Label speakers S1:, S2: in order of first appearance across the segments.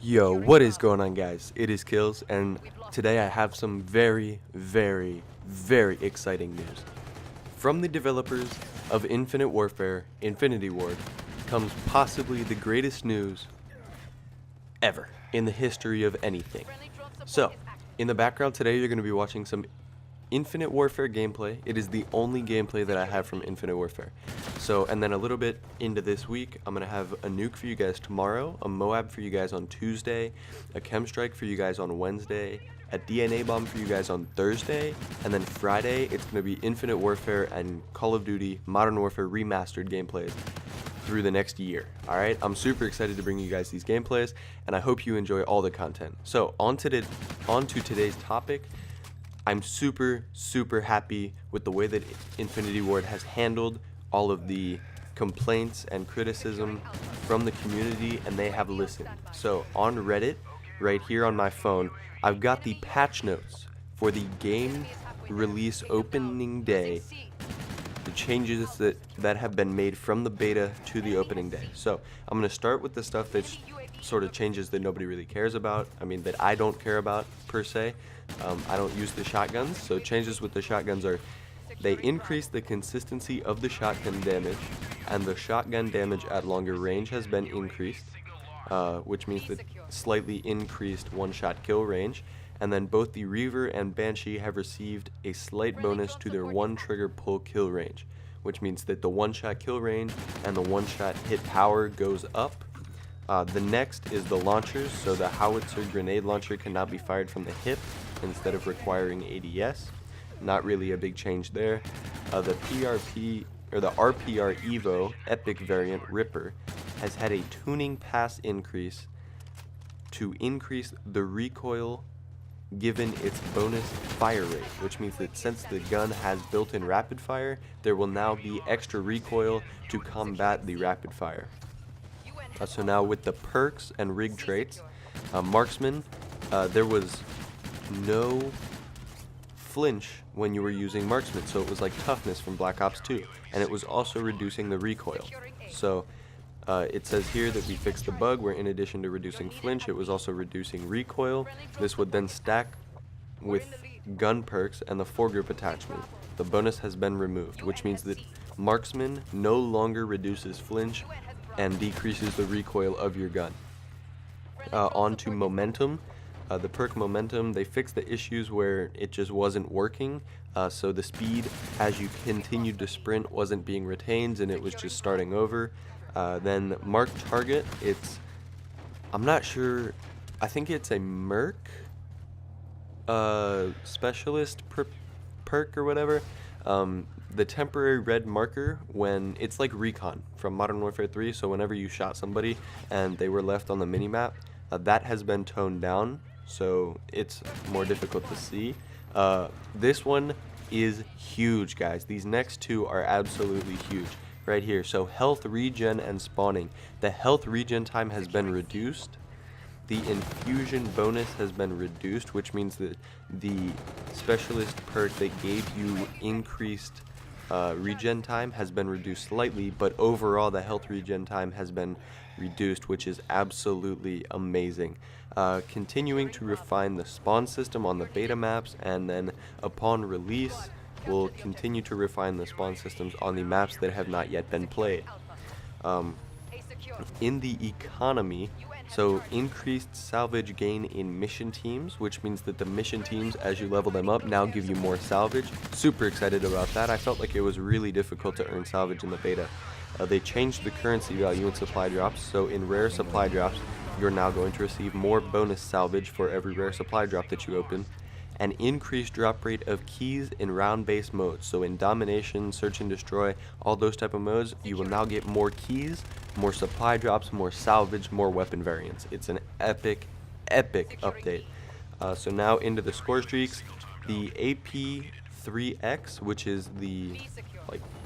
S1: Yo, what is going on, guys? It is Kills, and today I have some very exciting news. From the developers of Infinite Warfare, Infinity Ward, comes possibly the greatest news ever in the history of anything. So, in the background today, you're going to be watching some Infinite Warfare gameplay. It is the only gameplay that I have from Infinite Warfare. So, and then a little bit into this week, I'm going to have a nuke for you guys tomorrow, a Moab for you guys on Tuesday, a Chem Strike for you guys on Wednesday, a DNA bomb for you guys on Thursday, and then Friday, it's going to be Infinite Warfare and Call of Duty Modern Warfare remastered gameplays through the next year. Alright, I'm super excited to bring you guys these gameplays, and I hope you enjoy all the content. So, on to today's topic. I'm super happy with the way that Infinity Ward has handled all of the complaints and criticism from the community, and they have listened. So on Reddit, right here on my phone, I've got the patch notes for the game release opening day, the changes that have been made from the beta to the opening day. So I'm going to start with the stuff that's sort of changes that nobody really cares about. I mean, that I don't care about per se. I don't use the shotguns, so changes with the shotguns are they increase the consistency of the shotgun damage, and the shotgun damage at longer range has been increased, which means that slightly increased one-shot kill range. And then both the Reaver and Banshee have received a slight bonus to their one trigger pull kill range, which means that the one-shot kill range and the one-shot hit power goes up. The next is the launchers, so the howitzer grenade launcher can now be fired from the hip instead of requiring ADS. Not really a big change there. The PRP or the RPR Evo Epic variant Ripper has had a tuning pass increase to increase the recoil given its bonus fire rate, which means that since the gun has built-in rapid fire, there will now be extra recoil to combat the rapid fire. So now with the perks and rig traits, Marksman, there was no flinch when you were using Marksman, so it was like toughness from Black Ops 2, and it was also reducing the recoil. So it says here that we fixed the bug where in addition to reducing flinch, it was also reducing recoil. This would then stack with gun perks and the foregrip attachment. The bonus has been removed, which means that Marksman no longer reduces flinch and decreases the recoil of your gun. On to Momentum. The perk Momentum, they fixed the issues where it just wasn't working, so the speed as you continued to sprint wasn't being retained and it was just starting over. Then Mark Target, I'm not sure, I think it's a Merc specialist perk or whatever. The temporary red marker, when it's like recon from Modern Warfare 3, so whenever you shot somebody and they were left on the minimap, that has been toned down, so it's more difficult to see. This one is huge, guys. These next two are absolutely huge right here. So health regen and spawning. The health regen time has been reduced. The infusion bonus has been reduced, which means that the specialist perk that gave you increased regen time has been reduced slightly, but overall the health regen time has been reduced, which is absolutely amazing. Continuing to refine the spawn system on the beta maps, and then upon release we'll continue to refine the spawn systems on the maps that have not yet been played. In the economy, so increased salvage gain in mission teams, which means that the mission teams, as you level them up, now give you more salvage. Super excited about that. I felt like it was really difficult to earn salvage in the beta. They changed the currency value in supply drops, so in rare supply drops, you're now going to receive more bonus salvage for every rare supply drop that you open. An increased drop rate of keys in round-based modes. So in Domination, Search and Destroy, all those type of modes, you will now get more keys, more supply drops, more salvage, more weapon variants. It's an epic update. So now into the score streaks. The AP-3X, which is the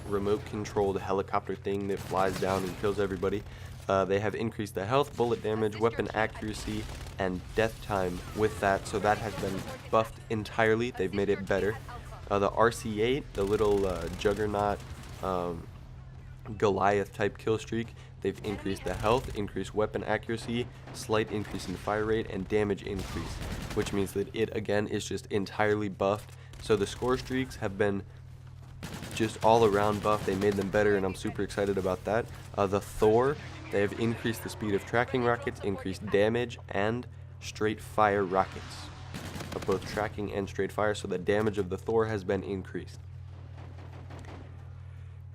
S1: remote-controlled helicopter thing that flies down and kills everybody. They have increased the health, bullet damage, weapon accuracy, and death time with that, so that has been buffed entirely. They've made it better. The RC8, the little juggernaut Goliath type kill streak. They've increased the health, increased weapon accuracy, slight increase in fire rate, and damage increase, which means that it again is just entirely buffed. So the score streaks have been just all around buff. They made them better, and I'm super excited about that. The Thor, they have increased the speed of tracking rockets, increased damage, and straight fire rockets, of both tracking and straight fire, so the damage of the Thor has been increased.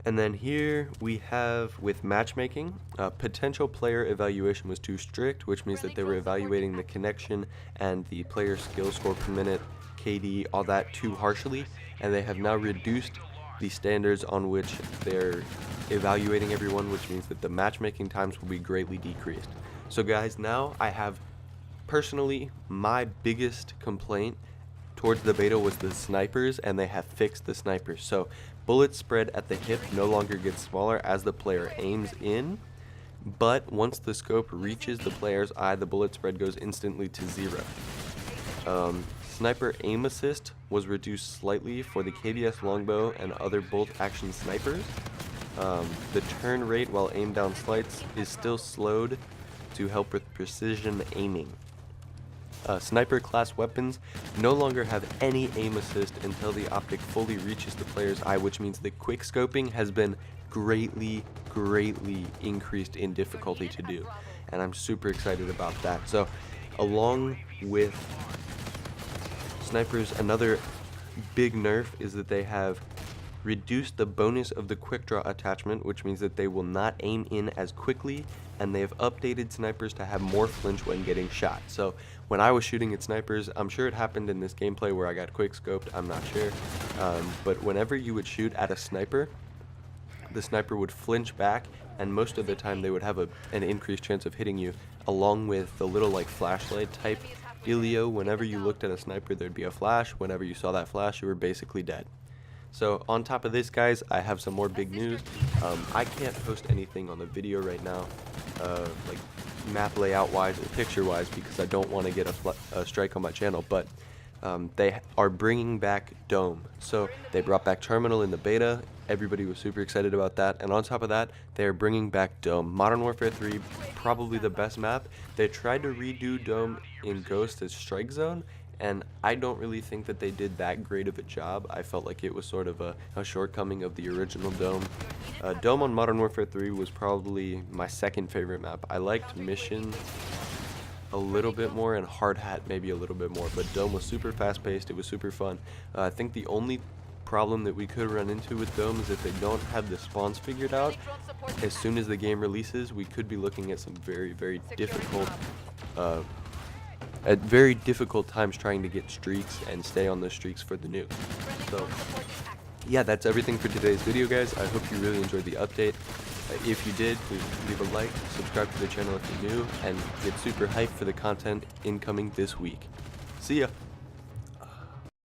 S1: And then here we have with matchmaking, potential player evaluation was too strict, which means that they were evaluating the connection and the player skill score per minute, KD, all that too harshly, and they have now reduced the standards on which they're evaluating everyone, which means that the matchmaking times will be greatly decreased. So guys, now I have personally my biggest complaint towards the beta was the snipers, and they have fixed the snipers. So bullet spread at the hip no longer gets smaller as the player aims in, but once the scope reaches the player's eye, the bullet spread goes instantly to 0. Sniper aim assist was reduced slightly for the KDS longbow and other bolt action snipers. The turn rate while aim down sights is still slowed to help with precision aiming. Sniper class weapons no longer have any aim assist until the optic fully reaches the player's eye, which means the quick scoping has been greatly increased in difficulty to do, and I'm super excited about that. So along with snipers, another big nerf is that they have reduced the bonus of the quick draw attachment, which means that they will not aim in as quickly, and they have updated snipers to have more flinch when getting shot. So when I was shooting at snipers, I'm sure it happened in this gameplay where I got quick scoped, I'm not sure, but whenever you would shoot at a sniper, the sniper would flinch back, and most of the time they would have an increased chance of hitting you, along with the little like flashlight type dealio. Whenever you looked at a sniper, there'd be a flash. Whenever you saw that flash, you were basically dead. So on top of this, guys, I have some more big news. I can't post anything on the video right now, like map layout wise or picture wise, because I don't want to get a strike on my channel, but they are bringing back Dome. So they brought back Terminal in the beta. Everybody was super excited about that, and on top of that, they are bringing back Dome. Modern Warfare 3, probably the best map. They tried to redo Dome in Ghost as Strike Zone, and I don't really think that they did that great of a job. I felt like it was sort of a shortcoming of the original Dome. Dome on Modern Warfare 3 was probably my second favorite map. I liked Mission a little bit more and Hard Hat maybe a little bit more, but Dome was super fast paced, it was super fun. I think the only problem that we could run into with Dome is if they don't have the spawns figured out. As soon as the game releases, we could be looking at some very difficult at very difficult times trying to get streaks and stay on those streaks for the nukes. So yeah, that's everything for today's video, guys. I hope you really enjoyed the update. If you did, please leave a like, subscribe to the channel if you're new, and get super hyped for the content incoming this week. See ya!